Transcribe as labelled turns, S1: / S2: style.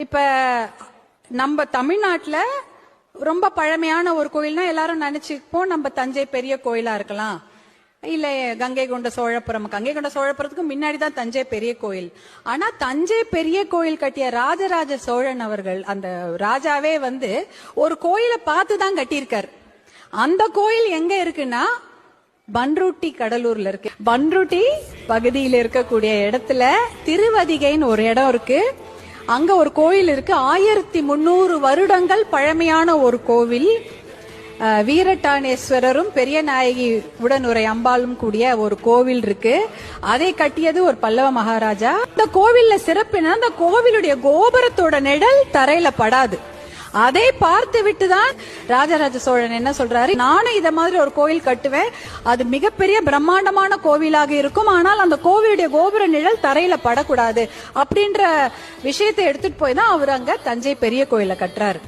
S1: இப்ப நம்ம தமிழ்நாட்டுல ரொம்ப பழமையான ஒரு கோயில்னா எல்லாரும் நினைச்சுப்போம் நம்ம தஞ்சை பெரிய கோயிலா இருக்கலாம், இல்ல கங்கை கொண்ட சோழபுரம். கங்கை கொண்ட சோழபுரத்துக்கு முன்னாடிதான் தஞ்சை பெரிய கோயில். ஆனா தஞ்சை பெரிய கோயில் கட்டிய ராஜராஜ சோழன் அவர்கள், அந்த ராஜாவே ஒரு கோயிலை பார்த்துதான் கட்டியிருக்காரு. அந்த கோயில் எங்க இருக்குன்னா பன்ருட்டி கடலூர்ல இருக்கு. பன்ருட்டி பகுதியில் இருக்கக்கூடிய இடத்துல திருவதிகைன்னு ஒரு இடம் இருக்கு. அங்க ஒரு கோயில் இருக்கு. 1300 வருடங்கள் பழமையான ஒரு கோவில். வீரட்டானேஸ்வரரும் பெரிய நாயகி உடனுரை அம்பாலும் கூடிய ஒரு கோவில் இருக்கு. அதை கட்டியது ஒரு பல்லவ மகாராஜா. இந்த கோவில்ல சிறப்புனா அந்த கோவிலுடைய கோபுரத்தோட நிழல் தரையில படாது. அதை பார்த்து விட்டுதான் ராஜராஜ சோழன் என்ன சொல்றாரு, நானும் இத மாதிரி ஒரு கோவில் கட்டுவேன், அது மிகப்பெரிய பிரம்மாண்டமான கோவிலாக இருக்கும், ஆனால் அந்த கோவிலுடைய கோபுர நிழல் தரையில படக்கூடாது அப்படின்ற விஷயத்தை எடுத்துட்டு போய் தான் அவர் அங்க தஞ்சை பெரிய கோயிலை கட்டுறாரு.